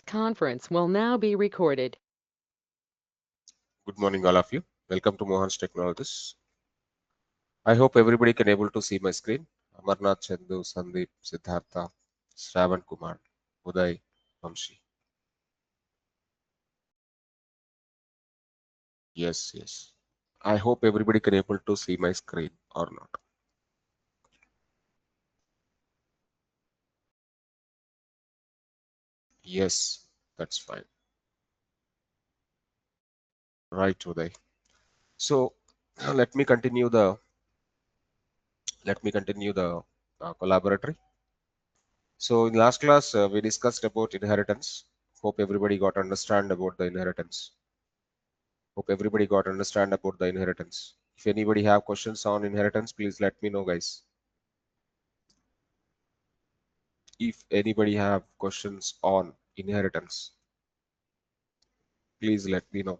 conference will now be recorded. Good morning, all of you. Welcome to Mohansh Technologies. I hope everybody can able to see my screen. Amarnath, Chandu, Sandeep, Siddhartha, Shravan Kumar, Uday, Vamshi. Yes. I hope everybody can able to see my screen or not. Yes, that's fine. Right, Uday. So let me continue the collaboratory. So in last class we discussed about inheritance. Hope everybody got understand about the inheritance. Hope everybody got understand about the inheritance. If anybody have questions on inheritance, please let me know, guys. If anybody have questions on inheritance, please let me know.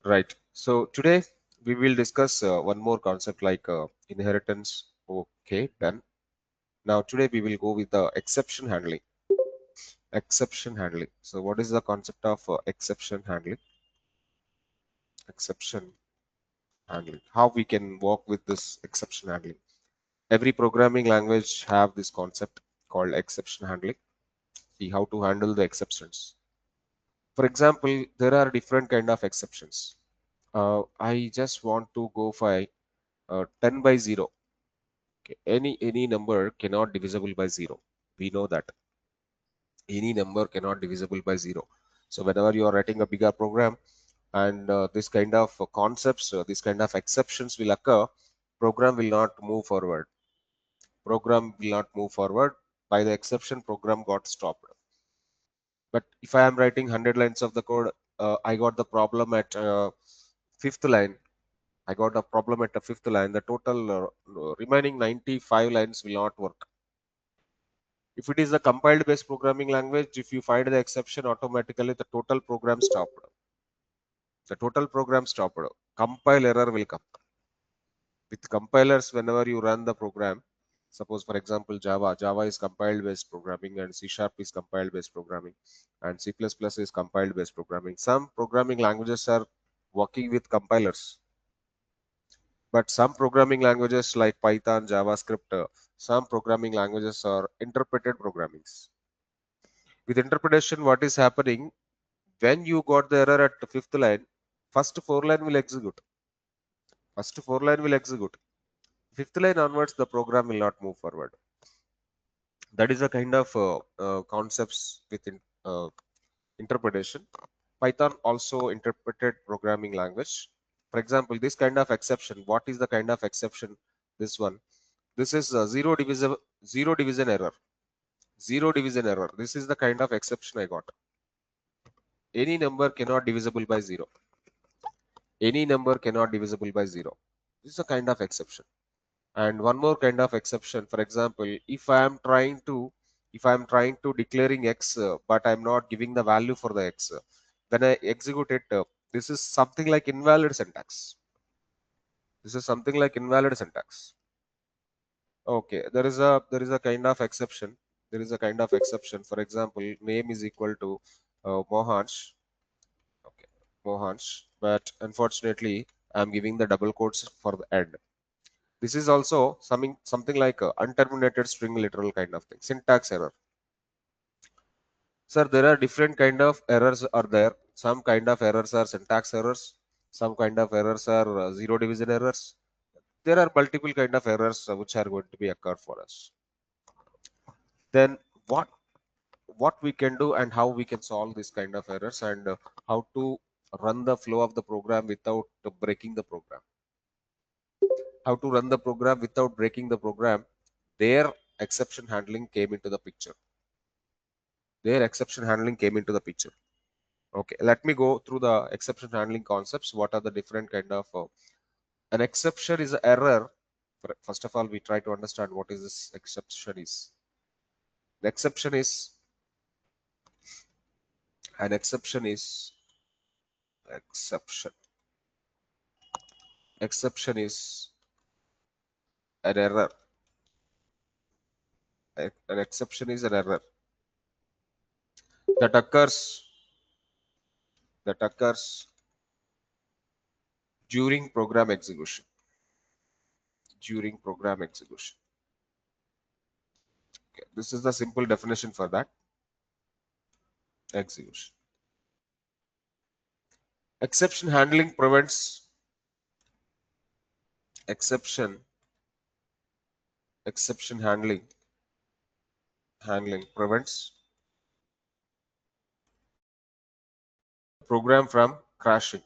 Right. So today we will discuss one more concept like inheritance. Okay, done. Now today we will go with the exception handling. Exception handling. So what is the concept of exception handling? Exception handling. How we can work with this exception handling? Every programming language have this concept called exception handling. See how to handle the exceptions. For example, there are different kind of exceptions. I just want to go for 10 by 0. Okay. Any number cannot divisible by 0. We know that any number cannot divisible by 0. So whenever you are writing a bigger program and this kind of concepts, this kind of exceptions will occur, program will not move forward. Program will not move forward. By the exception, program got stopped. But if I am writing 100 lines of the code, I got the problem at fifth line. I got a problem at the fifth line. The total remaining 95 lines will not work. If it is a compiled based programming language, if you find the exception, automatically the total program stopped. The total program stopped. Compile error will come. With compilers, whenever you run the program, suppose for example Java is compiled based programming and C# is compiled based programming and C++ is compiled based programming. Some programming languages are working with compilers, but some programming languages like Python, JavaScript, some programming languages are interpreted programmings. With interpretation, what is happening when you got the error at the fifth line, first four line will execute. First four line will execute. Fifth line onwards, the program will not move forward. That is a kind of concepts within interpretation. Python also interpreted programming language. For example, this kind of exception. What is the kind of exception? This one. This is zero division error. Zero division error. This is the kind of exception I got. Any number cannot divisible by zero. Any number cannot divisible by zero. This is a kind of exception. And one more kind of exception, for example, if I am trying to declaring x but I'm not giving the value for the x, when I execute it, this is something like invalid syntax. This is something like invalid syntax. Okay, there is a kind of exception. There is a kind of exception. For example, name is equal to Mohansh. Okay, Mohansh, but unfortunately I'm giving the double quotes for the end. This is also something like a unterminated string literal kind of thing. Syntax error. Sir, there are different kind of errors are there. Some kind of errors are syntax errors. Some kind of errors are zero division errors. There are multiple kind of errors which are going to be occur for us. Then what we can do and how we can solve this kind of errors and how to run the flow of the program without breaking the program. How to run the program without breaking the program. Their exception handling came into the picture. Their exception handling came into the picture. Okay, let me go through the exception handling concepts. What are the different kind of an exception is an error. First of all, we try to understand what is this exception is. The exception is an exception is exception. Exception is an error. An exception is an error that occurs during program execution. During program execution. Okay. This is the simple definition for that. Execution. Exception handling prevents exception handling prevents program from crashing.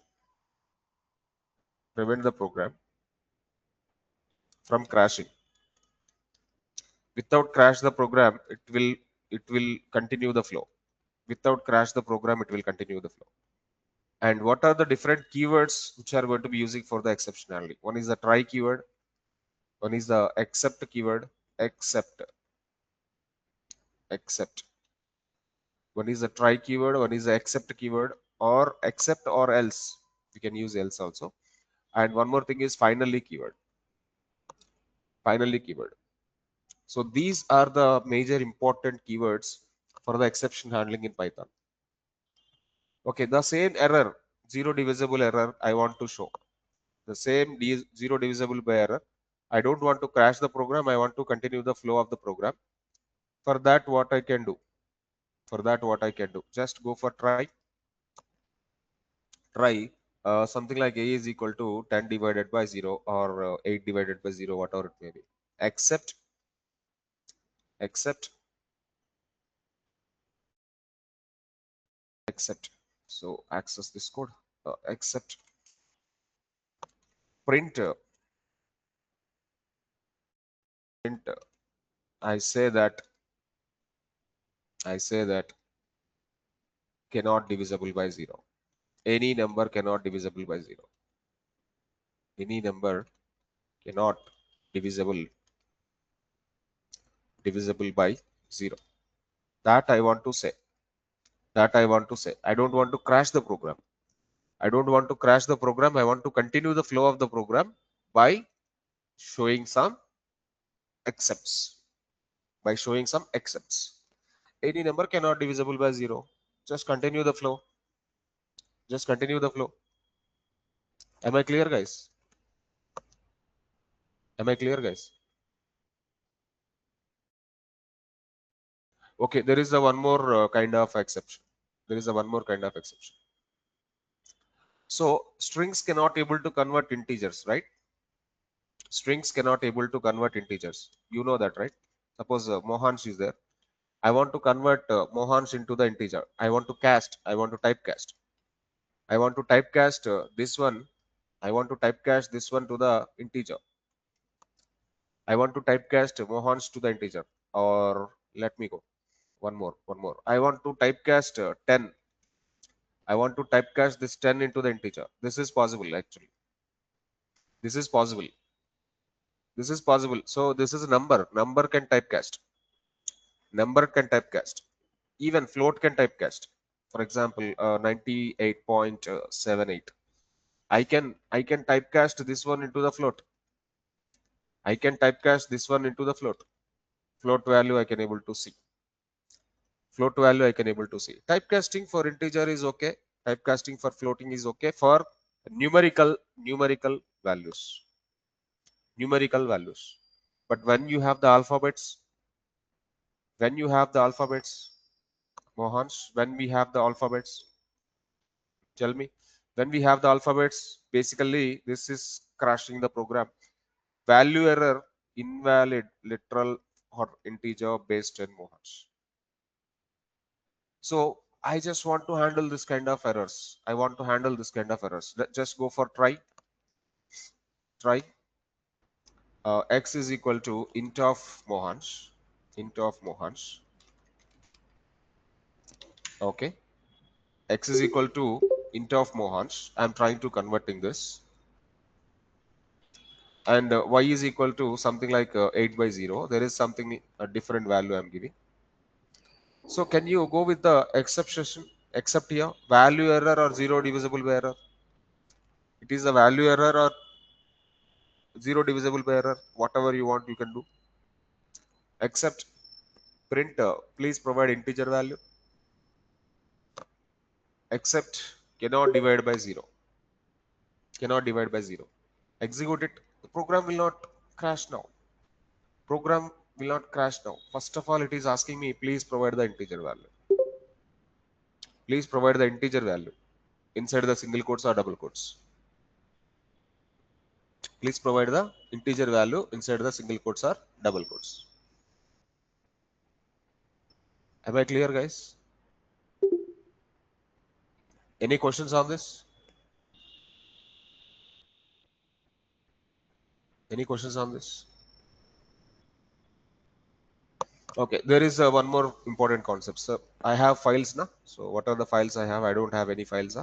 Prevent the program from crashing. Without crash the program, it will continue the flow. Without crash the program, it will continue the flow. And what are the different keywords which are going to be using for the exception handling? One is the try keyword, one is the except keyword, except. One is the try keyword, one is the except keyword, or except or else. You can use else also. And one more thing is finally keyword. Finally keyword. So these are the major important keywords for the exception handling in Python. Okay, the same error, zero divisible error, I want to show. The same zero divisible by error. I don't want to crash the program. I want to continue the flow of the program. For that, what I can do? Just go for try. Something like a is equal to 10 divided by 0 or 8 divided by 0, whatever it may be. Except so access this code. Except print I say that cannot divisible by 0. Any number cannot divisible by 0. Any number cannot divisible by 0. That I want to say. I don't want to crash the program. I want to continue the flow of the program by showing some excepts. Any number cannot divisible by 0. Just continue the flow. Am I clear, guys? Okay, there is a one more kind of exception. So strings cannot able to convert integers, right? Strings cannot able to convert integers. You know that, right? Suppose Mohansh is there. I want to convert Mohansh into the integer. I want to typecast. I want to typecast this one. I want to typecast this one to the integer. I want to typecast Mohansh to the integer. Or let me go. One more. I want to typecast 10. I want to typecast this 10 into the integer. This is possible actually. This is possible. So this is a number. Number can typecast. Even float can typecast. For example, 98.78. I can typecast this one into the float. Float value I can able to see. Typecasting for integer is okay. Typecasting for floating is okay for numerical values. But when you have the alphabets, Mohansh, when we have the alphabets, tell me. When we have the alphabets, basically this is crashing the program. Value error, invalid, literal or integer based in Mohansh. So I just want to handle this kind of errors. Just go for try. X is equal to int of Mohansh. Okay. X is equal to int of Mohansh. I'm trying to converting this. And y is equal to something like 8 by 0. There is something a different value I'm giving. So can you go with the except here value error or zero divisible by error? It is a value error or zero divisible by error. Whatever you want, you can do. Except print please provide integer value, except cannot divide by 0. Cannot divide by 0. Execute it. The program will not crash now. Program will not crash now. First of all, it is asking me, please provide the integer value. Please provide the integer value inside the single quotes or double quotes. Please provide the integer value inside the single quotes or double quotes. Am I clear, guys? Any questions on this? Any questions on this? Okay, there is one more important concept. So I have files now. So what are the files I have? I don't have any files.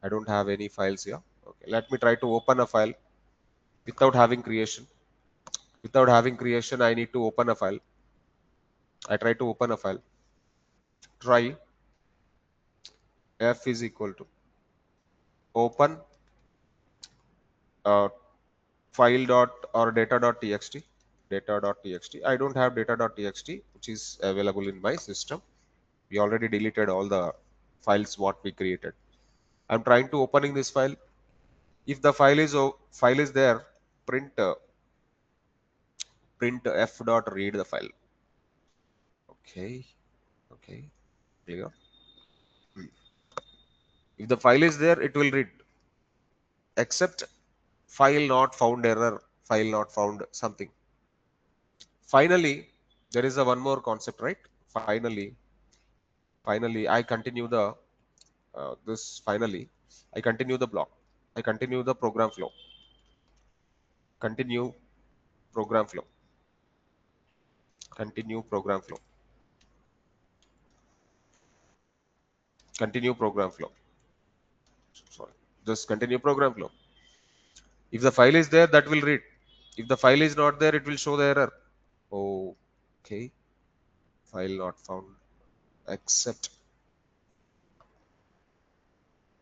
I don't have any files here. Okay, let me try to open a file without having creation. Without having creation, I need to open a file. I try to open a file. Try f is equal to open uh, file dot or data.txt. Data.txt. I don't have data.txt, which is available in my system. We already deleted all the files what we created. I'm trying to opening this file. If the file is there, print print f dot read the file. Okay, okay, clear. If the file is there, it will read. Except file not found error, file not found something. Finally, there is a one more concept, right? Finally, I continue the finally, I continue the block. I continue the program flow. Continue program flow. Continue program flow. Continue program flow. Sorry, just continue program flow. If the file is there, that will read. If the file is not there, it will show the error. Oh, okay. File not found. Except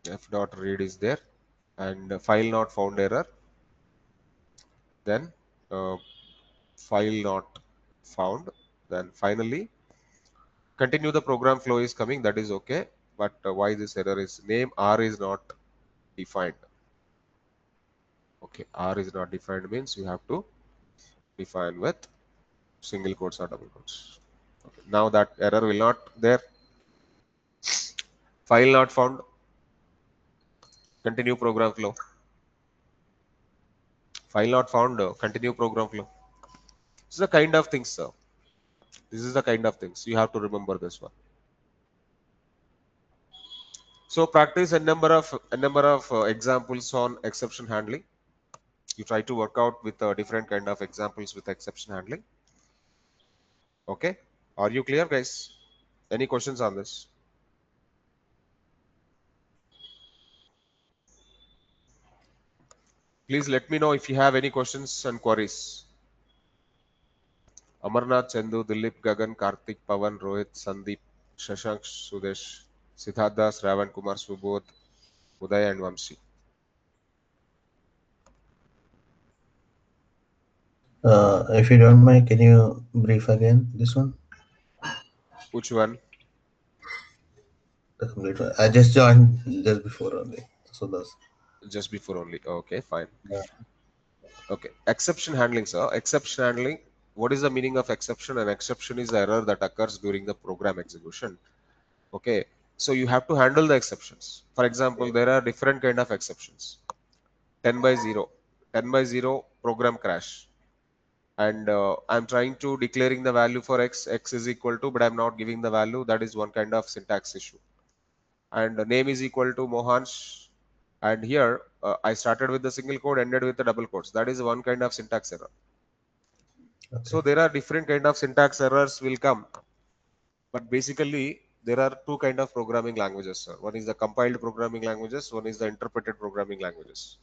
f dot read is there, and file not found error. Then file not found. Then finally, continue the program flow is coming. That is okay. But why this error is name R is not defined. Okay, R is not defined means you have to define with single quotes or double quotes. Okay. Now that error will not there. File not found. Continue program flow. File not found. Continue program flow. This is the kind of things, sir. This is the kind of things you have to remember this one. So practice a number of examples on exception handling. You try to work out with different kind of examples with exception handling. Okay, are you clear, guys? Any questions on this? Please let me know if you have any questions and queries. Amarnath, Chandu, Dilip, Gagan, Karthik, Pavan, Rohit, Sandeep, Shashank, Sudesh, Siddhartha, Ravan Kumar, Subodh, Uday and Vamsi. If you don't mind, can you brief again this one? Which one? The complete one. I just joined just before only. So that's Just before only. Okay, fine. yeah. Okay, exception handling, sir. Exception handling. What is the meaning of exception? An exception is the error that occurs during the program execution. Okay, so you have to handle the exceptions. For example, there are different kind of exceptions. 10 by 0, 10 by 0 program crash, and I'm trying to declaring the value for x is equal to, but I'm not giving the value. That is one kind of syntax issue. And the name is equal to Mohansh, and here I started with the single quote, ended with the double quotes. That is one kind of syntax error. So Okay. there are different kind of syntax errors will come, but basically there are two kind of programming languages, sir. One is the compiled programming languages, one is the interpreted programming languages.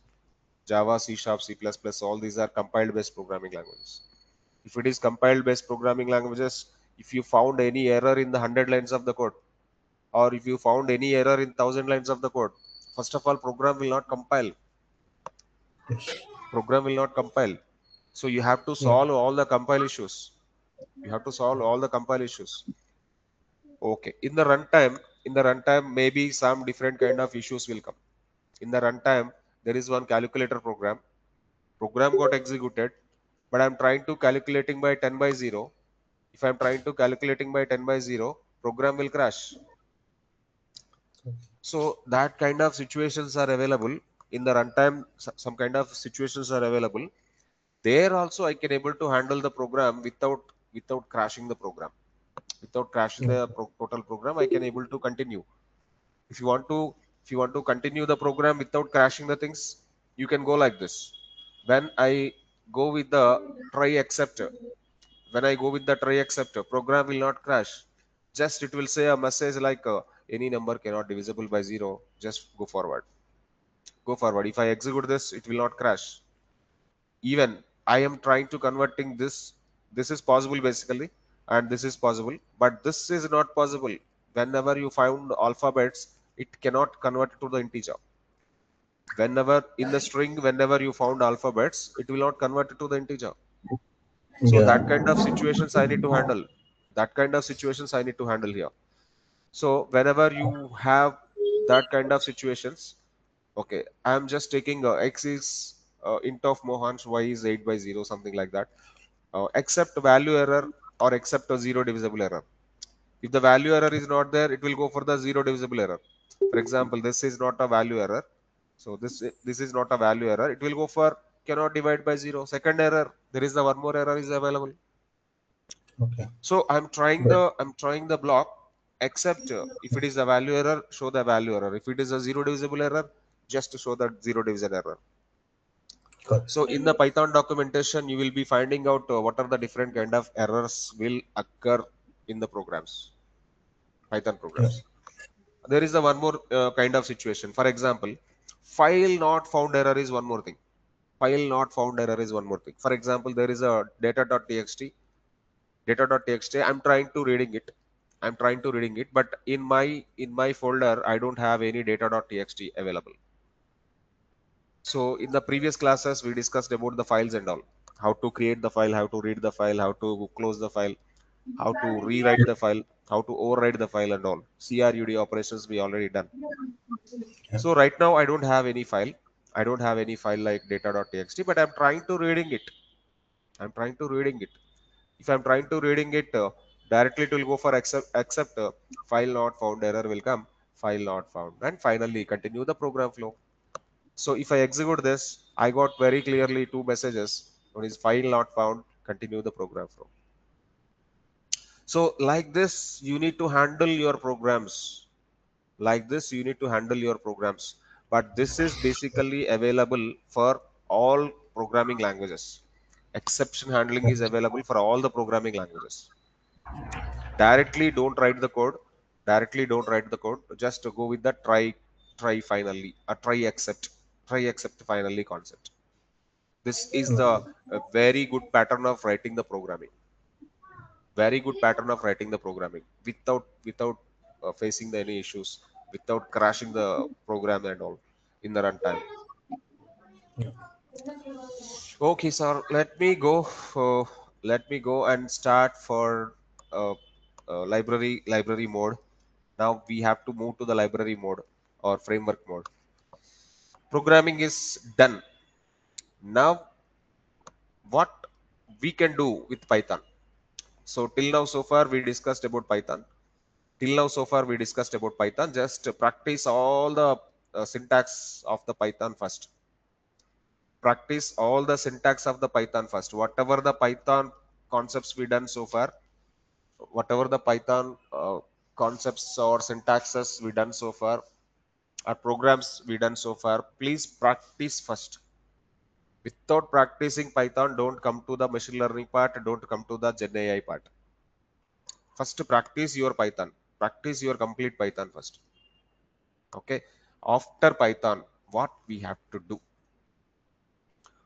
Java, C Sharp, C++, all these are compiled based programming languages. If it is compiled based programming languages, if you found any error in the 100 lines of the code, or if you found any error in 1000 lines of the code, first of all, program will not compile. Yes. Program will not compile. So you have to Yeah. solve all the compile issues. You have to solve all the compile issues. Okay. In the runtime, maybe some different kind of issues will come. In the runtime, there is one calculator program. Program got executed, but I'm trying to calculating by 10 by 0. If I'm trying to calculating by 10 by 0, program will crash. So that kind of situations are available in the runtime. Some kind of situations are available. There also I can able to handle the program without crashing the program. Without crashing the total program, I can able to continue. If you want to continue the program without crashing the things, you can go like this. When I go with the try acceptor, program will not crash. Just it will say a message like any number cannot divisible by 0. Just go forward. Go forward. If I execute this, it will not crash. Even I am trying to converting this. This is possible basically, and this is possible, but this is not possible. Whenever you found alphabets, it cannot convert to the integer. Whenever in the string, whenever you found alphabets, it will not convert it to the integer. So Yeah. that kind of situations I need to handle. That kind of situations I need to handle here. So whenever you have that kind of situations, okay, I am just taking x is int of Mohansh, y is 8 by 0, something like that. Except value error or except a 0 divisible error. If the value error is not there, it will go for the 0 divisible error. For example, this is not a value error. So this is not a value error. It will go for cannot divide by 0. Second error, there is the one more error is available. Okay. So But I'm trying the block, except if it is a value error, show the value error. If it is a 0 divisible error, just to show that 0 division error. got So in the Python documentation, you will be finding out what are the different kind of errors will occur in the programs, Python yeah. programs. There is a one more kind of situation. For example, file not found error is one more thing. File not found error is one more thing. For example, there is a data.txt. Data.txt. I'm trying to reading it. But in my folder, I don't have any data.txt available. So in the previous classes, we discussed about the files and all. How to create the file, how to read the file, how to close the file, how to rewrite the file, how to override the file and all. CRUD operations we already done. Yeah. So right now I don't have any file. I don't have any file like data.txt, but I'm trying to reading it. If I'm trying to reading it, directly it will go for accept file not found error will come, file not found, and finally continue the program flow. So if I execute this, I got very clearly two messages. One is file not found, continue the program flow. So like this, you need to handle your programs. Like this, you need to handle your programs. But this is basically available for all programming languages. Exception handling is available for all the programming languages. Directly don't write the code. Just go with the try finally, a try accept finally concept. This is the very good pattern of writing the programming. Without facing the any issues, without crashing the program and all in the runtime. Yeah. Okay, sir. Uh, let me go and start for uh, library mode. Now we have to move to the library mode or framework mode. Programming is done. Now what we can do with Python? So till now so far we discussed about Python. Just practice all the syntax of the Python first. Practice all the syntax of the Python first. Whatever the Python concepts we done so far, whatever the Python concepts or syntaxes we done so far, or programs we done so far, please practice first. Without practicing Python, don't come to the machine learning part, don't come to the Gen AI part. First practice your Python. Practice your complete Python first. Okay. After Python, what we have to do?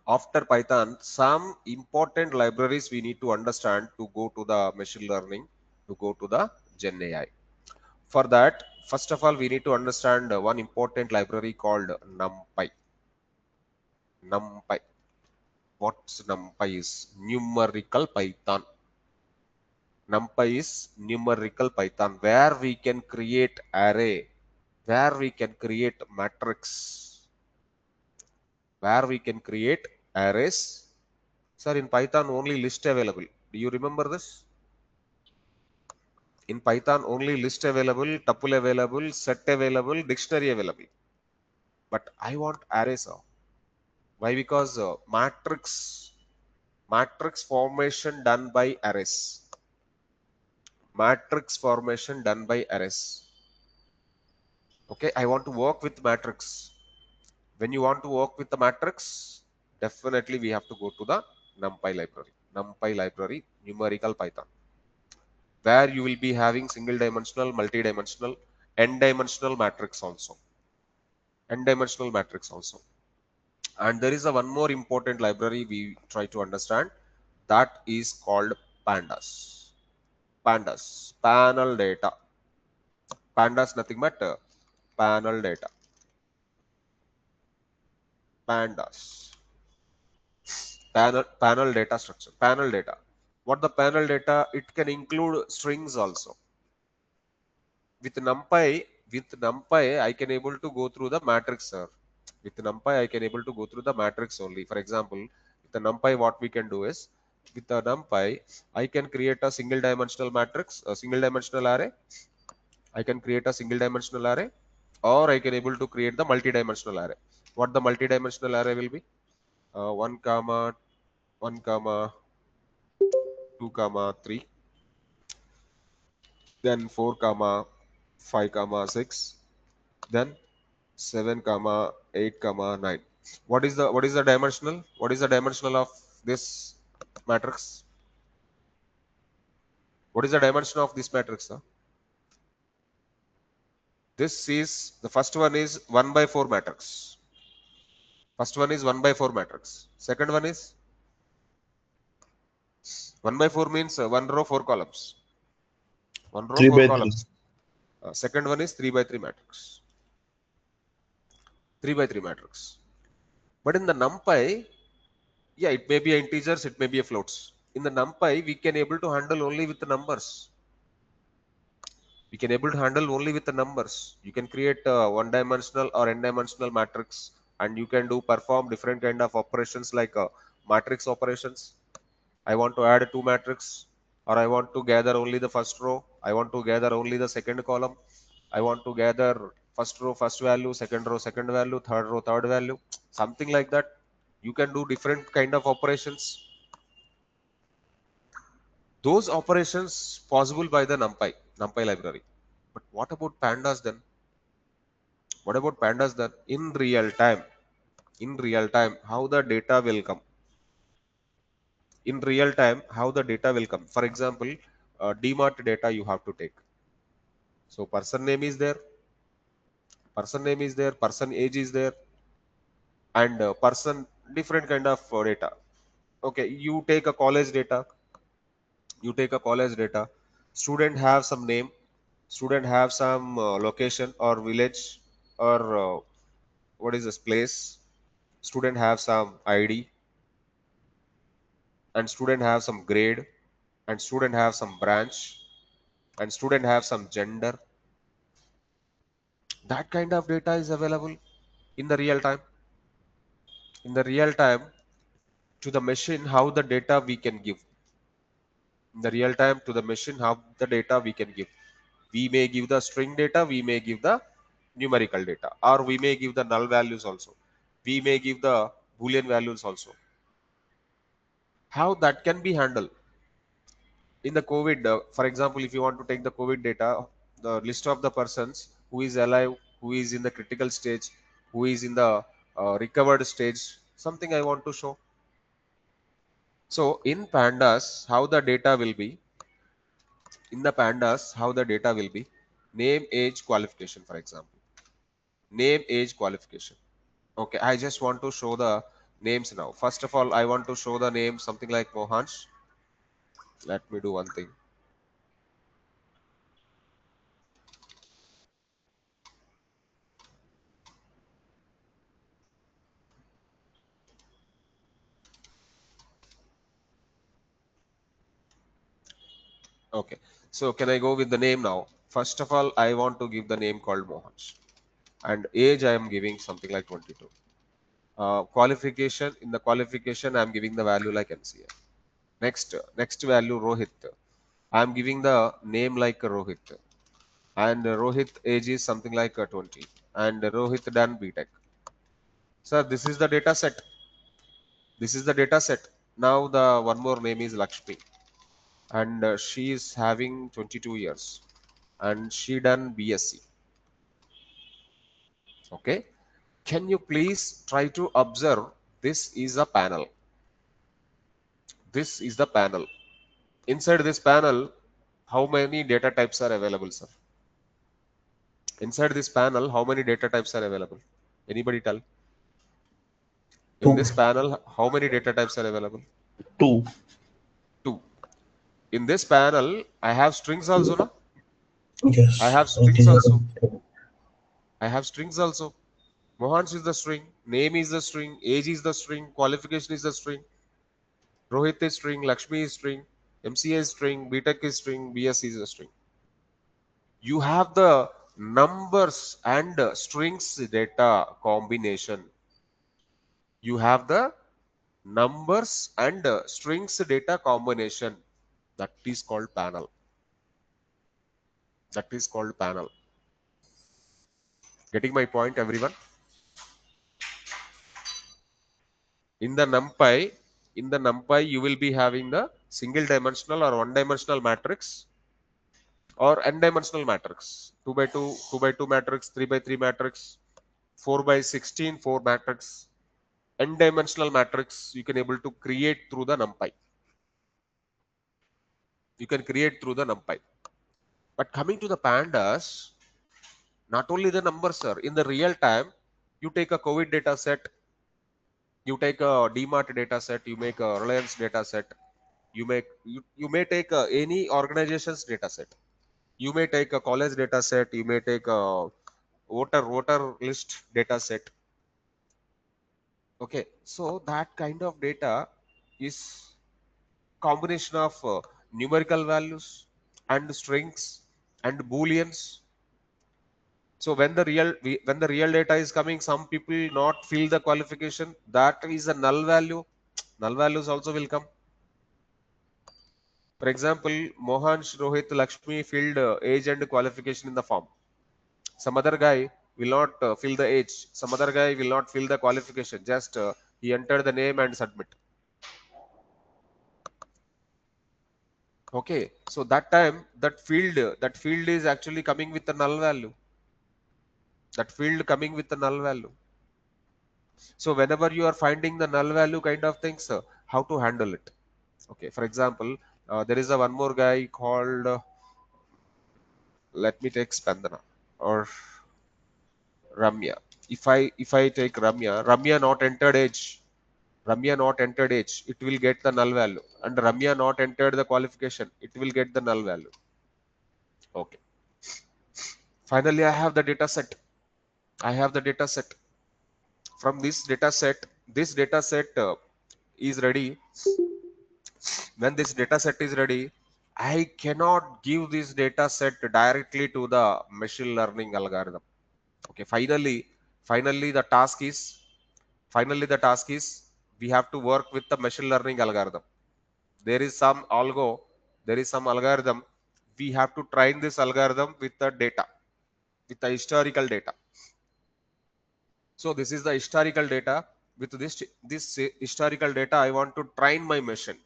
After Python, some important libraries we need to understand to go to the machine learning, to go to the Gen AI. For that, first of all, we need to understand one important library called NumPy. NumPy. What's NumPy is? Numerical Python. NumPy is numerical Python, where we can create array, where we can create matrix, where we can create arrays. Sir, in Python only list available. Do you remember this? In Python only list available, tuple available, set available, dictionary available. But I want arrays now. Why? Because matrix formation done by arrays. Matrix formation done by arrays. Okay, I want to work with matrix. When you want to work with the matrix, definitely we have to go to the NumPy library. NumPy library, numerical Python, where you will be having single dimensional, multi-dimensional, n-dimensional matrix also. N-dimensional matrix also. And there is a one more important library we try to understand, that is called pandas. Pandas, panel data. Pandas nothing but panel data. Pandas. Panel data structure. Panel data. What the panel data? It can include strings also. With NumPy, I can able to go through the matrix, sir. With NumPy, I can able to go through the matrix only. For example, with the NumPy, what we can do is, with the NumPy, I can create a single dimensional matrix, a single dimensional array. I can create a single dimensional array, or I can able to create the multi-dimensional array. What the multi-dimensional array will be? 1 comma 1 comma 2 comma 3, then 4 comma 5 comma 6, then 7 comma 8 comma 9. What is the dimensional? What is the dimensional of this matrix? What is the dimension of this matrix, sir? This is the first one is 1 by 4 matrix. First one is 1 by 4 matrix. Second one is 1 by 4 means 1 row 4 columns. 1 row 3 4 by 3. columns. Second one is 3 by 3 matrix. 3 by 3 matrix. But in the NumPy, yeah, it may be a integers, it may be a floats. In the NumPy, we can able to handle only with the numbers. We can able to handle only with the numbers. You can create a one dimensional or n dimensional matrix, and you can do perform different kind of operations like matrix operations. I want to add two matrix, or I want to gather only the first row. I want to gather only the second column. I want to gather first row first value, second value, third row third value, something like that. You can do different kind of operations. Those operations possible by the NumPy library. But what about pandas then? What about pandas then? In real time, how the data will come? In real time, how the data will come? For example, DMART data you have to take. So person name is there, person age is there, and person different kind of data. Okay, you take a college data. You take a college data. Student have some name. Student have some location or village or what is this place. Student have some ID, and student have some grade, and student have some branch, and student have some gender. That kind of data is available in the real time. In the real time, to the machine, how the data we can give. In the real time, to the machine, how the data we can give. We may give the string data, we may give the numerical data, or we may give the null values also. We may give the boolean values also. How that can be handled? In the COVID, for example, if you want to take the COVID data, the list of the persons who is alive, who is in the critical stage, who is in the recovered stage, something I want to show. So in pandas, how the data will be? In the pandas, how the data will be? Name, age, qualification, for example. Name, age, qualification. Okay, I just want to show the names now. First of all, I want to show the name something like Mohansh. Let me do one thing. Okay. So can I go with the name now? First of all, I want to give the name called Mohansh. And age I am giving something like 22. Qualification, in the qualification I am giving the value like MCA. Next value Rohit. I am giving the name like Rohit. And Rohit age is something like 20. And Rohit done BTech. Sir, this is the data set. This is the data set. Now the one more name is Lakshmi. And she is having 22 years. And she done BSc. Okay. Can you please try to observe? This is a panel. This is the panel. Inside this panel, how many data types are available, sir? Inside this panel, how many data types are available? Anybody tell? In Two. this panel, how many data types are available? Two. Two. In this panel, I have strings also, no? I Yes. have It strings is also. a I have strings also. Mohansh is the string, name is the string, age is the string, qualification is the string, Rohit is string, Lakshmi is string, MCA is string, BTech is string, BS is a string. You have the numbers and strings data combination. You have the numbers and strings data combination. That is called panel. That is called panel. Getting my point, everyone? In the NumPy, you will be having the single dimensional or one dimensional matrix or n dimensional matrix. 2 by 2, 2 by 2 matrix, 3 by 3 matrix, 4 by 16, 4 matrix, n dimensional matrix you can able to create through the NumPy. You can create through the NumPy. But coming to the pandas, not only the numbers, sir. In the real time, you take a COVID data set, you take a DMart data set, you make a Reliance data set, you may take any organization's data set. You may take a college data set, you may take a voter list data set. Okay, so that kind of data is combination of numerical values and strings and booleans. So when the real data is coming, some people not fill the qualification. That is a null value. Null values also will come. For example, Mohansh, Rohit, Lakshmi filled age and qualification in the form. Some other guy will not fill the age. Some other guy will not fill the qualification. Just he entered the name and submit. Okay, so that time that field is actually coming with a null value. That field coming with a null value. So whenever you are finding the null value kind of things, how to handle it? Okay, for example, there is a one more guy called let me take Spandana or Ramya. If I take Ramya not entered age, Ramya not entered age, it will get the null value, and Ramya not entered the qualification, it will get the null value. Okay. Finally, I have the data set. I have the data set. From this data set is ready. When this data set is ready, I cannot give this data set directly to the machine learning algorithm. Okay, finally the task is we have to work with the machine learning algorithm. There is some algorithm. We have to train this algorithm with the data, with the historical data. So this is the historical data. With this historical data, I want to train my machine.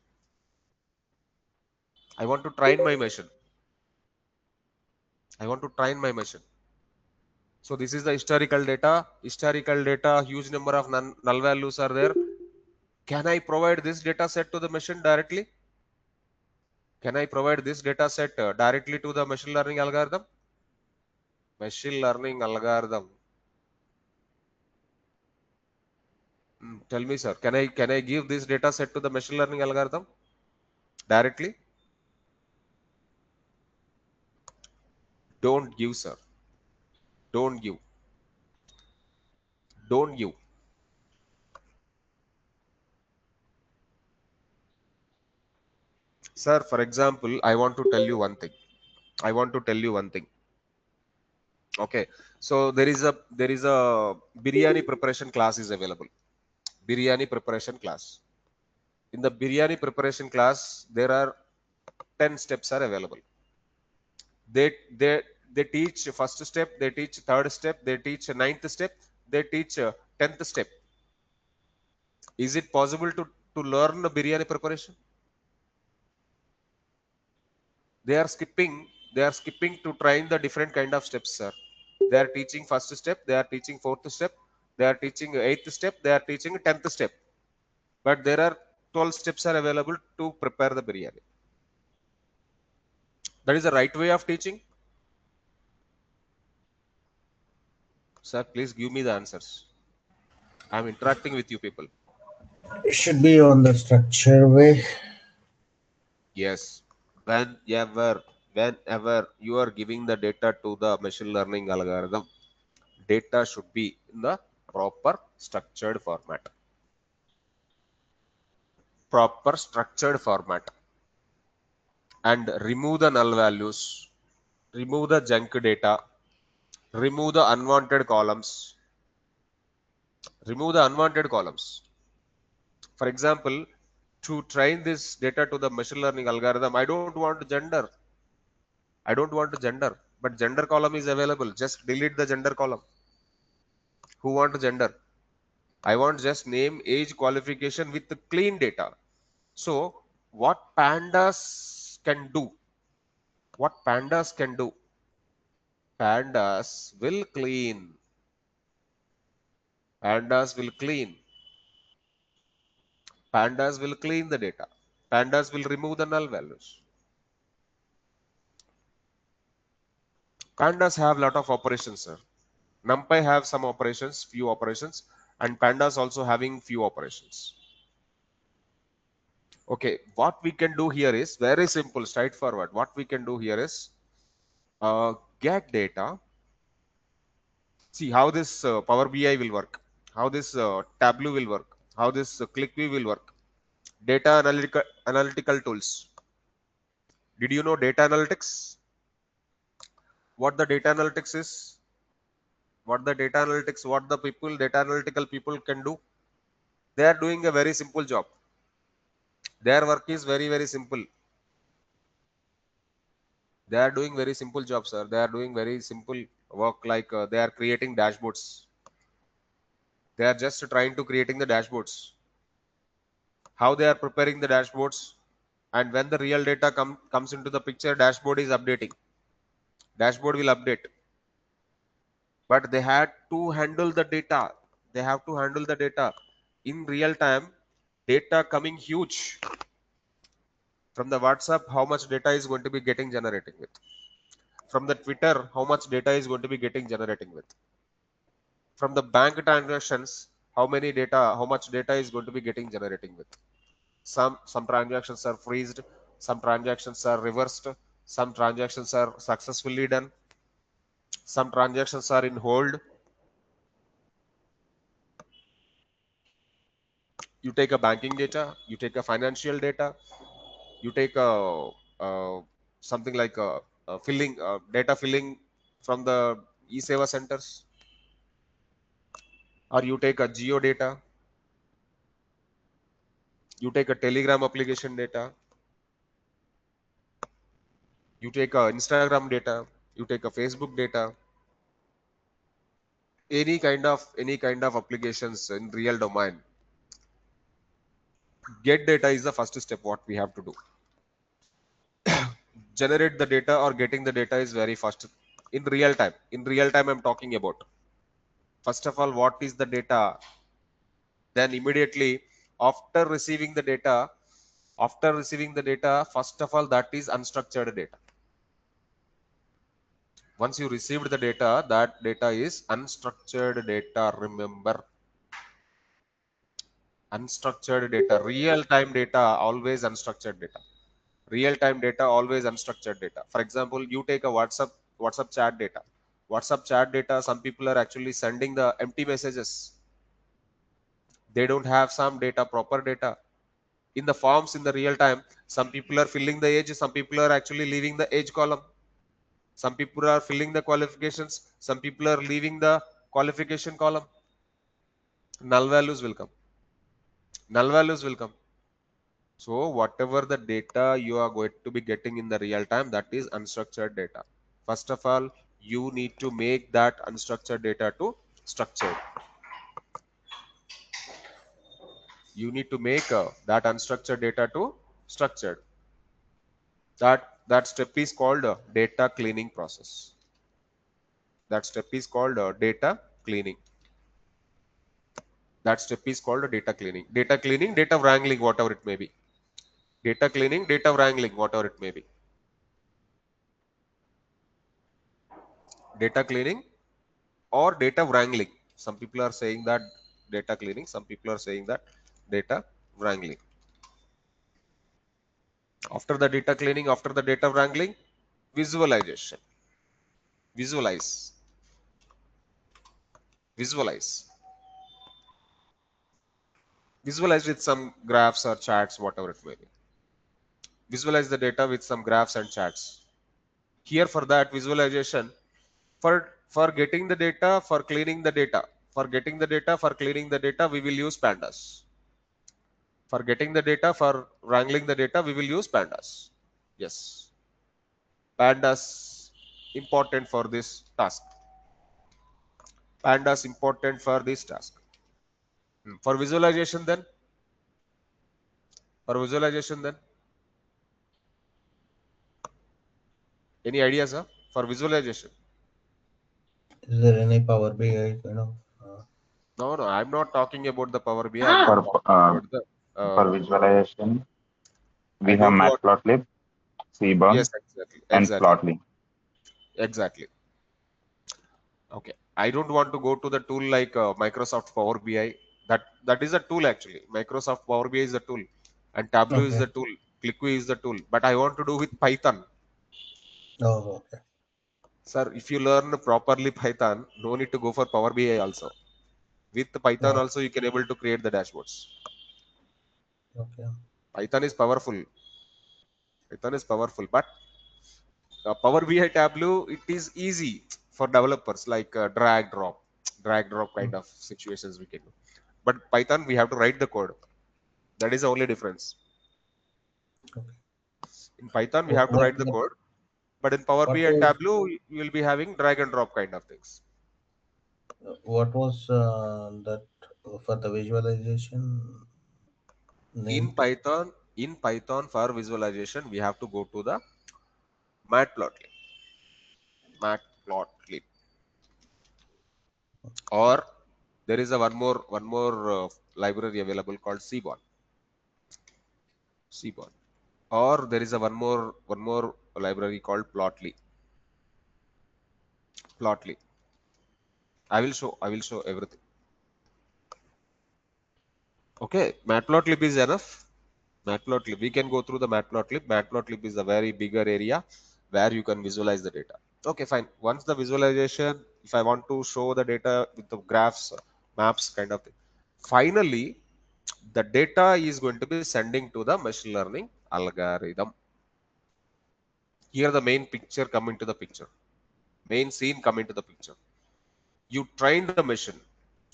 I want to train my machine. I want to train my machine. So this is the historical data. Historical data, huge number of null values are there. Can I provide this data set to the machine directly? Can I provide this data set directly to the machine learning algorithm? Machine learning algorithm. Tell me, sir. Can I give this data set to the machine learning algorithm directly? Don't give, sir. Don't give. Don't give. Sir, for example, I want to tell you one thing. Okay, so there is a biryani preparation class is available. Biryani preparation class. In the biryani preparation class, there are 10 steps are available. They teach first step, they teach third step, they teach ninth step, they teach 10th step. Is it possible to learn the biryani preparation? They are skipping to train the different kind of steps, sir. They are teaching first step, they are teaching fourth step, they are teaching eighth step, they are teaching 10th step. But there are 12 steps are available to prepare the biryani. That is the right way of teaching. Sir, please give me the answers. I am interacting with you people. It should be on the structure way. Yes. Whenever you are giving the data to the machine learning algorithm, data should be in the proper structured format. Proper structured format. And remove the null values, remove the junk data, remove the unwanted columns. Remove the unwanted columns. For example, to train this data to the machine learning algorithm, I don't want gender. I don't want gender, but gender column is available. Just delete the gender column. Who want gender? I want just name, age, qualification with the clean data. So what pandas can do? What pandas can do? Pandas will clean. Pandas will clean. Pandas will clean the data. Pandas will remove the null values. Pandas have lot of operations, sir. NumPy have some operations, few operations, and pandas also having few operations. Okay, what we can do here is very simple, straightforward. What we can do here is get data. See how this Power BI will work, how this Tableau will work, how this ClickView will work. Data analytical tools. Did you know data analytics? What the data analytics is? What the data analytics, what the people, data analytical people can do? They are doing a very simple job. Their work is very, very simple. They are doing very simple jobs, sir. They are doing very simple work, like they are creating dashboards. They are just trying to creating the dashboards. How they are preparing the dashboards, and when the real data comes into the picture, dashboard is updating. Dashboard will update. But they had to handle the data. They have to handle the data in real time. Data coming huge from the WhatsApp. How much data is going to be getting generating with? From the Twitter, how much data is going to be getting generating with? From the bank transactions, how much data is going to be getting generating with? Some transactions are freezed, some transactions are reversed, some transactions are successfully done, some transactions are in hold. You take a banking data, you take a financial data, you take something like filling data filling from the e-seva centers, or you take a geo data, you take a telegram application data, you take a Instagram data, you take a Facebook data, any kind of applications in real domain. Get data is the first step what we have to do. Generate the data or getting the data is very fast in real time. In real time, I'm talking about. First of all, what is the data? Then immediately after receiving the data, first of all, that is unstructured data. Once you received the data, that data is unstructured data. Remember, unstructured data, real time data, always unstructured data. Real time data, always unstructured data. For example, you take a WhatsApp chat data. WhatsApp chat data, some people are actually sending the empty messages. They don't have some data, proper data. In the forms in the real time, some people are filling the age, some people are actually leaving the age column. Some people are filling the qualifications, some people are leaving the qualification column. Null values will come. Null values will come. So whatever the data you are going to be getting in the real time, that is unstructured data. First of all, you need to make that unstructured data to structured. You need to make that unstructured data to structured. That step is called data cleaning process. That step is called data cleaning. That step is called data cleaning. Data cleaning, data wrangling, whatever it may be. Data cleaning, data wrangling, whatever it may be. Data cleaning or data wrangling. Some people are saying that data cleaning, some people are saying that data wrangling. After the data cleaning, after the data wrangling, visualization. Visualize. Visualize. Visualize with some graphs or charts, whatever it may be. Visualize the data with some graphs and charts. Here for that visualization, for getting the data, for cleaning the data, for getting the data, for cleaning the data, we will use pandas. For getting the data, for wrangling the data, we will use pandas. Yes. Pandas important for this task. Pandas important for this task. For visualization then? For visualization then? Any ideas, sir? For visualization? Is there any Power BI kind of? No, no, I'm not talking about the Power BI. I'm For talking about the. visualization, I we have don't want. Matplotlib, Yes, Seaborn, exactly, and exactly, Plotly. exactly. Okay, I don't want to go to the tool like Microsoft Power BI. That is a tool actually. Microsoft Power BI is a tool, and Tableau is Okay. the tool. ClickView is the tool. But I want to do with Python. Oh, okay. Sir, if you learn properly Python, no need to go for Power BI also. With Python Oh, also, you can able to create the dashboards. okay. Python is powerful. Python is powerful, but Power BI Tableau, it is easy for developers like drag drop kind of situations we can do. But Python, we have to write the code. That is the only difference. Okay. In Python, we What have to write the code, but in Power BI what and was Tableau, you will be having drag and drop kind of things. that for the visualization In name? Python, in Python for visualization, we have to go to the Matplotlib, Matplotlib, or there is a one more library available called Seaborn, Seaborn, or there is a one more library called Plotly, Plotly. I will show everything. Okay, Matplotlib is enough. Matplotlib, we can go through the Matplotlib. Matplotlib is a very bigger area where you can visualize the data. Okay, fine. Once the visualization, if I want to show the data with the graphs, maps kind of thing, finally, the data is going to be sending to the machine learning algorithm. Here the main picture come into the picture. Main scene come into the picture. You train the machine.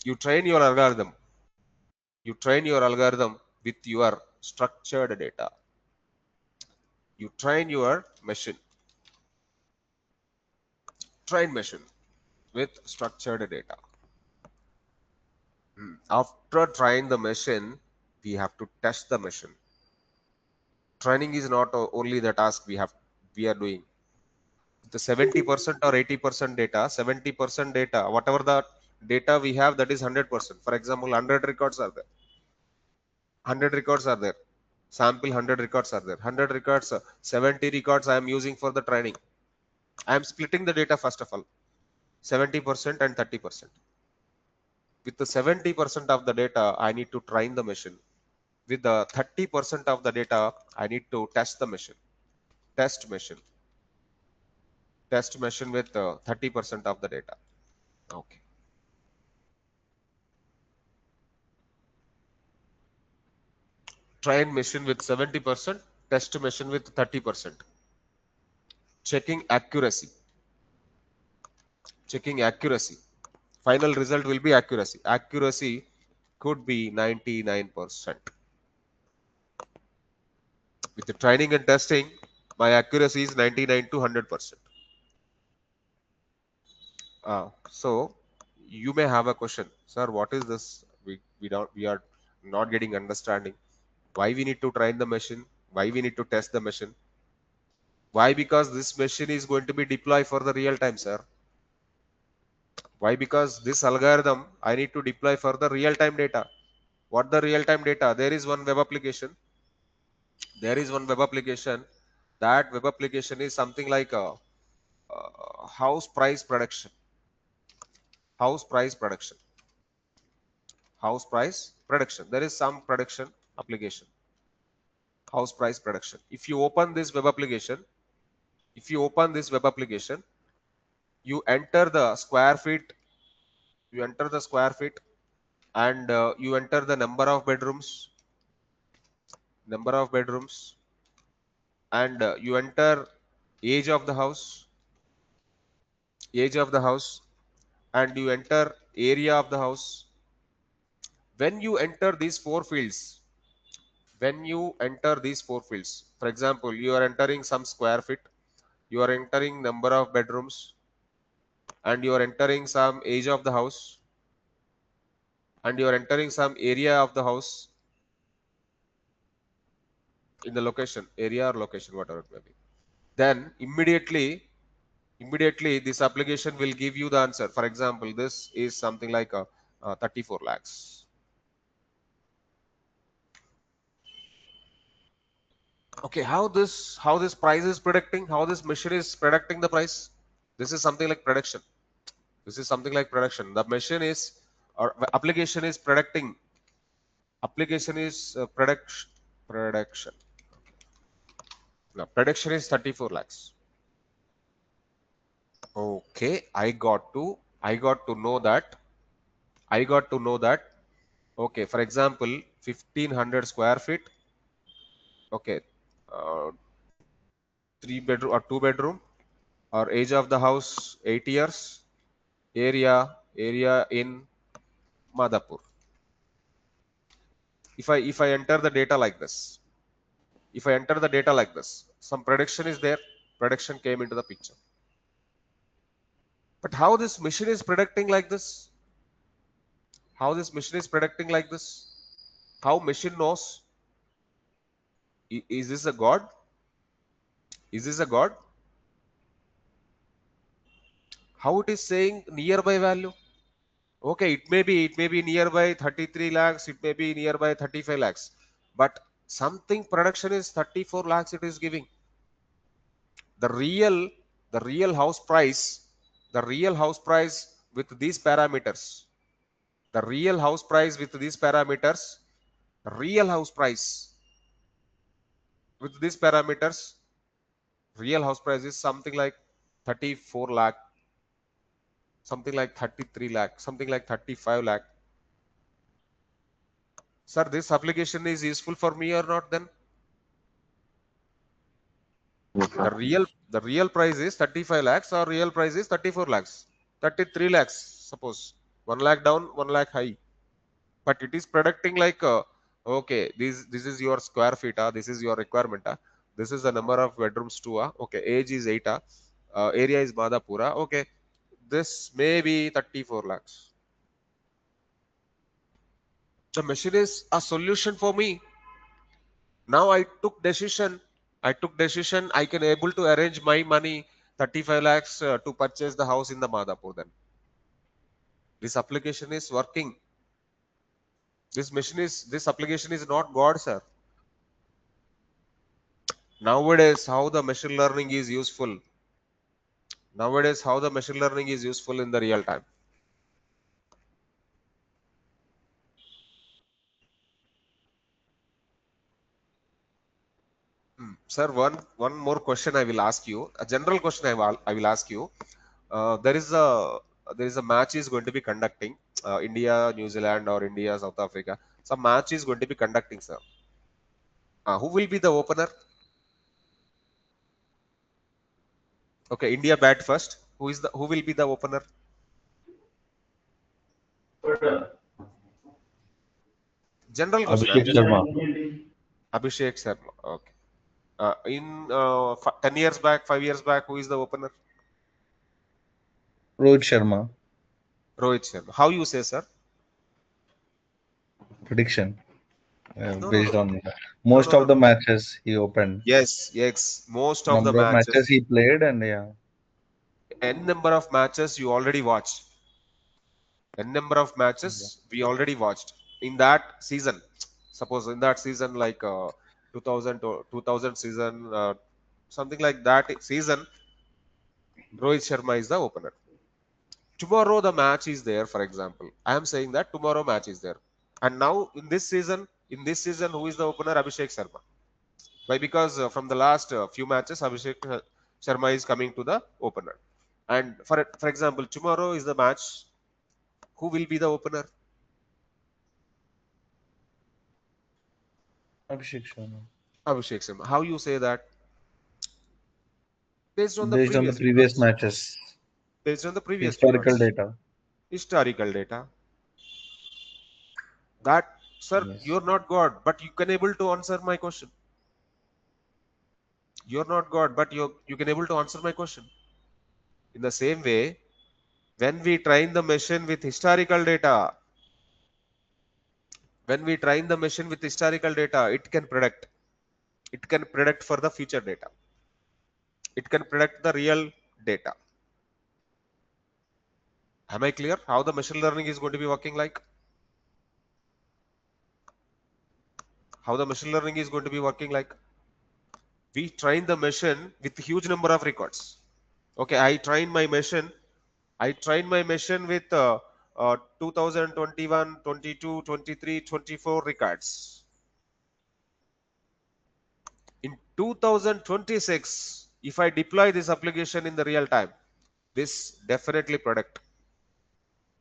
You train your algorithm. You train your algorithm with your structured data. You train your machine. Train machine with structured data. After train the machine, we have to test the machine. Training is not only the task we are doing. The 70% or 80% data, 70% data, whatever the data we have, that is 100%. For example, 100 records are there. 100 records are there. Sample 100 records are there. 100 records, 70 records I am using for the training. I am splitting the data first of all, 70% and 30%. With the 70% of the data, I need to train the machine. With the 30% of the data, I need to test the machine. Test machine. Test machine with 30% of the data. Okay. Train machine with 70%, test machine with 30%. Checking accuracy. Checking accuracy. Final result will be accuracy. Accuracy could be 99%. With the training and testing, my accuracy is 99 to 100%. So you may have a question, sir, what is this? We are not getting understanding. Why we need to train the machine? Why we need to test the machine? Why? Because this machine is going to be deployed for the real time, sir. Why? Because this algorithm I need to deploy for the real time data. What the real time data? There is one web application. There is one web application. That web application is something like a house price prediction. House price prediction. House price prediction. There is some prediction application. House price prediction. If you open this web application, you enter the square feet. You enter the square feet, and you enter the number of bedrooms. And you enter age of the house. And you enter area of the house. When you enter these four fields, for example, you are entering some square feet, you are entering number of bedrooms, and you are entering some age of the house, and you are entering some area of the house in the location, area or location, whatever it may be. Then immediately this application will give you the answer. For example, this is something like a 34 lakhs. Okay, how this price is predicting, how this machine is predicting the price? This is something like prediction. The machine is, or application is predicting. Prediction. Now prediction is 34 lakhs. Okay, I got to know that. Okay, for example, 1500 square feet. Okay, 3 bedroom or 2 bedroom, or age of the house 8 years, area in Madhapur. If I enter the data like this, some prediction is there. Prediction came into the picture. But how this machine is predicting like this? How machine knows? Is this a god? How it is saying nearby value? Okay, it may be nearby 33 lakhs, it may be nearby 35 lakhs, but something production is 34 lakhs it is giving. The real house price, with these parameters, real house price with these parameters real house price is something like 34 lakh, something like 33 lakh, something like 35 lakh. Sir, this application is useful for me or not then? Yes, The sir. real price is 35 lakhs or real price is 34 lakhs, 33 lakhs, suppose 1 lakh down, 1 lakh high. But it is predicting like, okay, this is your square feet, this is your requirement, this is the number of bedrooms too, okay, age is 8, area is Madhapura, okay, this may be 34 lakhs. The machine is a solution for me. Now I took decision. I can able to arrange my money 35 lakhs to purchase the house in the Madhapur. Then this application is working. This application is not God, sir. Nowadays, how the machine learning is useful. In the real time. Sir, one more question I will ask you. A general question I will ask you. There is a match is going to be conducting, India, New Zealand, or India, South Africa. Some match is going to be conducting, sir. Who will be the opener? Okay, India bat first. Who will be the opener? General question. I'm Abhishek just Sharma. Abhishek Sharma. Okay. In 10 years back, 5 years back, who is the opener? Rohit Sharma. Rohit Sharma. How you say, sir? Prediction. No, no, Based no, on no, most no, no, of the no. matches he opened. Yes, yes. Most of the Number of matches matches, he played, and yeah. n number of matches you already watched. N number of Yeah. matches we already watched in that season. Suppose in that season, like 2000 to 2000 season, something like that season, Rohit Sharma is the opener. Tomorrow the match is there, for example. I am saying that tomorrow match is there. And now in this season, who is the opener? Abhishek Sharma. Why? Because from the last few matches, Abhishek Sharma is coming to the opener. And for example, tomorrow is the match. Who will be the opener? Abhishek Sharma. Abhishek Sharma. How you say that? Based on the Based on the previous previous records. matches, Based on the previous historical records. data. Historical data. That, sir, Yes. you're not God, but you can able to answer my question. You're not God, but you can able to answer my question. In the same way, when we train the machine with historical data, it can predict. It can predict for the future data. It can predict the real data. Am I clear how the machine learning is going to be working like? How the machine learning is going to be working like? We train the machine with huge number of records. Okay, I train my machine with 2021, 22, 23, 24 records. In 2026, if I deploy this application in the real time, this definitely predict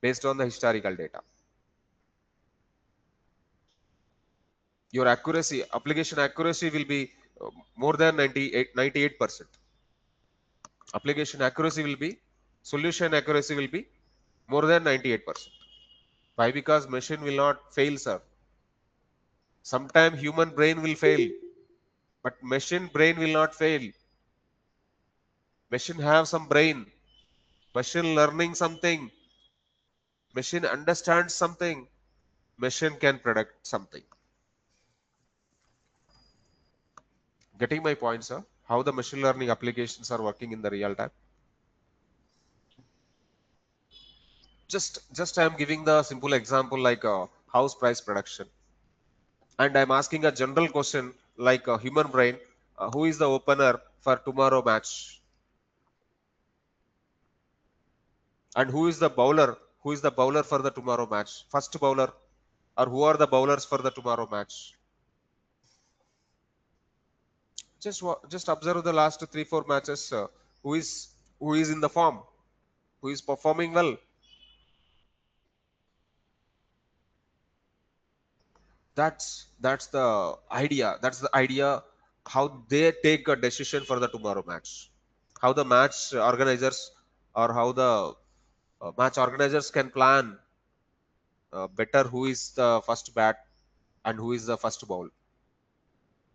based on the historical data. Your accuracy, application accuracy will be more than 98%. Application accuracy will be, solution accuracy will be more than 98%. Why? Because machine will not fail, sir. Sometime human brain will fail, but machine brain will not fail. Machine have some brain. Machine learning something. Machine understands something. Machine can predict something. Getting my point, sir? How the machine learning applications are working in the real time? Just I am giving the simple example like house price prediction, and I'm asking a general question like a human brain. Who is the opener for tomorrow match, and who is the bowler? Who is the bowler for the tomorrow match? First bowler, or who are the bowlers for the tomorrow match? Just observe the last 3 4 matches. Who is who is in the form? Who is performing well? That's the idea. That's the idea. How they take a decision for the tomorrow match. How the match organizers or how the match organizers can plan better who is the first bat and who is the first ball.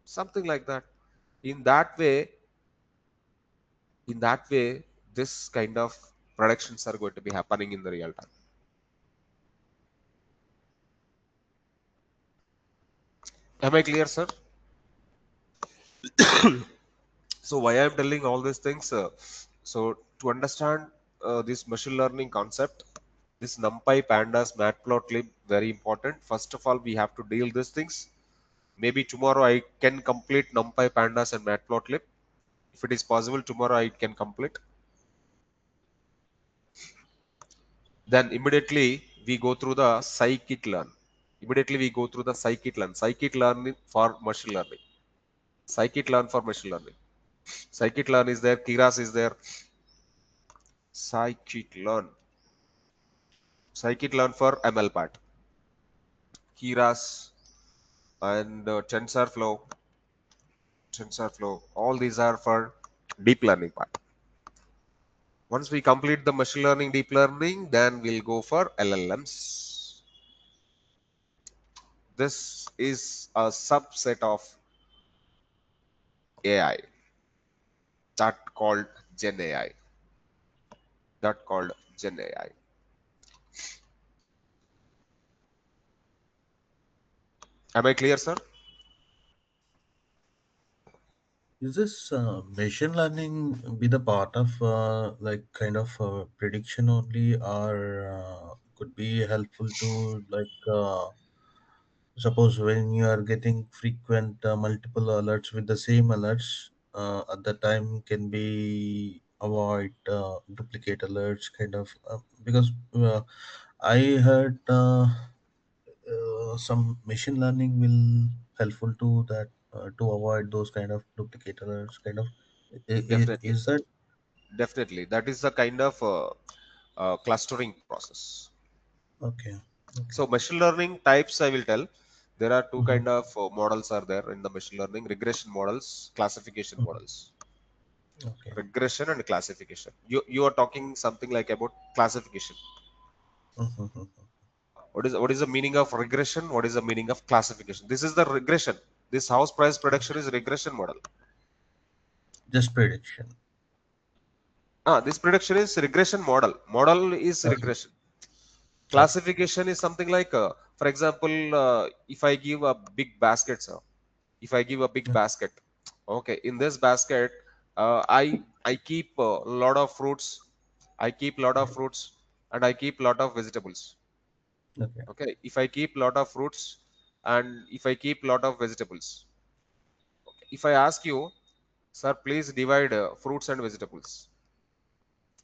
Something like that. In that way, in that way, this kind of predictions are going to be happening in the real time. Am I clear, sir? So why I'm telling all these things? So to understand this machine learning concept, this NumPy, Pandas, Matplotlib, very important. First of all, we have to deal these things. Maybe tomorrow I can complete NumPy, Pandas, and Matplotlib. If it is possible, tomorrow I can complete. Then immediately we go through the scikit-learn. Immediately we go through the scikit-learn. Scikit-learn for machine learning. Scikit-learn for machine learning. Scikit-learn is there. Keras is there. Scikit-learn. Scikit-learn for ML part. Keras and TensorFlow. TensorFlow, all these are for deep learning part. Once we complete the machine learning, deep learning, then we'll go for LLMs. This is a subset of AI that called Gen AI. That called Gen AI. Am I clear, sir? Is this machine learning be the part of like kind of prediction only, or could be helpful to like suppose when you are getting frequent multiple alerts with the same alerts at the time can be avoid duplicate alerts kind of because I heard some machine learning will helpful to that to avoid those kind of duplicate alerts kind of Definitely. is that Definitely. That is the kind of clustering process. okay? Okay. So machine learning types, I will tell. There are two Mm-hmm. kind of models are there in the machine learning: regression models, classification Mm-hmm. models. Okay. Regression and classification. You are talking something like about classification. Mm-hmm. What is the meaning of regression? What is the meaning of classification? This is the regression. This house price prediction is regression model. Just prediction. This prediction is regression model. Model is Okay. regression. Okay. Classification is something like, for example, if I give a big basket, sir, if I give a big Okay. basket, okay, in this basket, I keep a lot of fruits, I keep lot of fruits, and I keep lot of vegetables. Okay. Okay, if I keep lot of fruits and if I keep lot of vegetables, if I ask you, sir, please divide fruits and vegetables.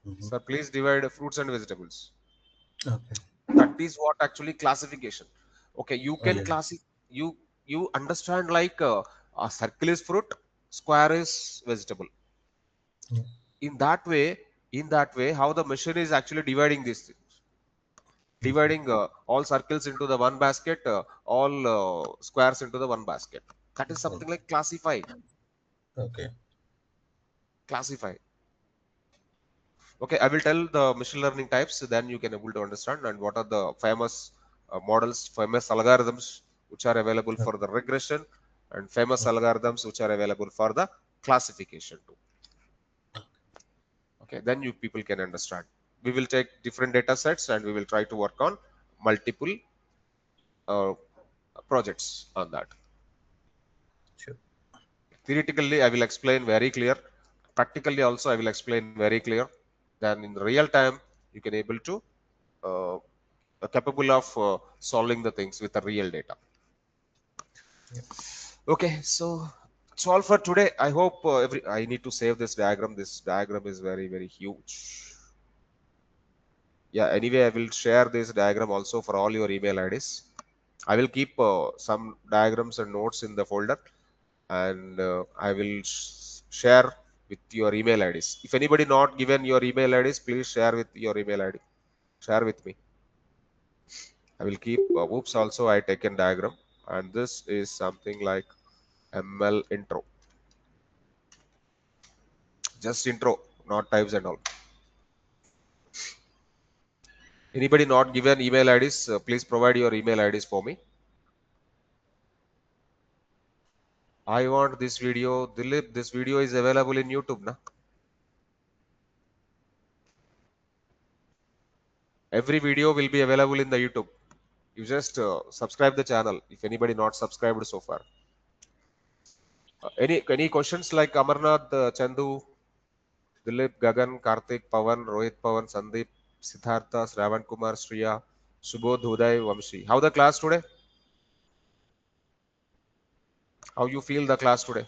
Mm-hmm. Sir, please divide fruits and vegetables. Okay. That is what actually classification. Okay, you Oh can yeah. you understand like a circle is fruit, square is vegetable. Yeah. In that way how the machine is actually dividing these things, Mm-hmm. dividing all circles into the one basket, all squares into the one basket. That is something Okay. like Okay. classify. Okay, I will tell the machine learning types, then you can able to understand and what are the famous models, famous algorithms which are available Okay. for the regression, and famous Okay. algorithms which are available for the classification too. Okay, then you people can understand. We will take different data sets and we will try to work on multiple uh, projects on that. Sure. Theoretically, I will explain very clear. Practically also, I will explain very clear. Then in real time, you can able to uh, capable of solving the things with the real data. Yeah. Okay, so that's all for today. I hope I need to save this diagram. This diagram is very huge. Yeah. Anyway, I will share this diagram also for all your email IDs. I will keep some diagrams and notes in the folder, and I will share with your email IDs. If anybody not given your email IDs, please share with your email ID. Share with me. I will keep. Oops. Also, I taken diagram, and this is something like ML intro. Just intro, not types and all. Anybody not given email IDs, please provide your email IDs for me. I want this video. Dilip, this video is available in YouTube, na? Every video will be available in the YouTube. You just subscribe the channel if anybody not subscribed so far. Any questions like Amarnath, Chandu, Dilip, Gagan, Karthik, Pawan, Rohit, Pawan, Sandeep, Siddhartha, Shravan Kumar, Shriya, Subodh, Uday, Vamshi. How the class today? How you feel the class today,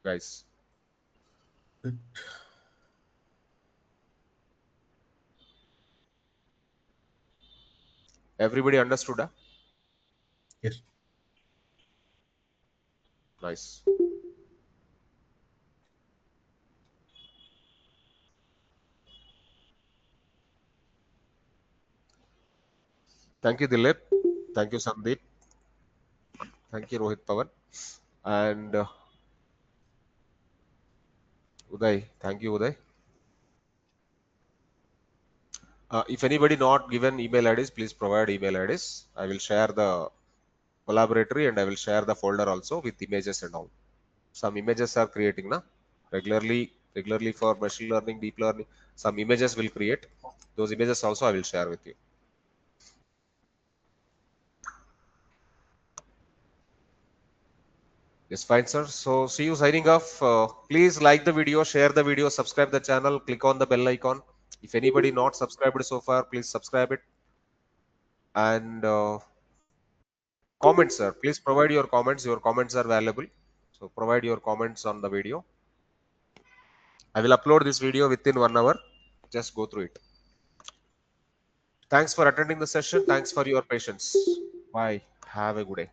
guys? Good. Everybody understood? Huh? Yes. Nice. Thank you, Dilip. Thank you, Sandeep. Thank you, Rohit Pawan. And Uday. Thank you, Uday. If anybody not given email IDs, please provide email IDs. I will share the collaboratory and I will share the folder also with images and all. Some images are creating na regularly for machine learning, deep learning. Some images will create. Those images also I will share with you. Yes, fine, sir. So see you signing off. Please like the video, share the video, subscribe the channel, click on the bell icon. If anybody not subscribed so far, please subscribe it. And comments, sir. Please provide your comments. Your comments are valuable. So provide your comments on the video. I will upload this video within 1 hour. Just go through it. Thanks for attending the session. Thanks for your patience. Bye. Have a good day.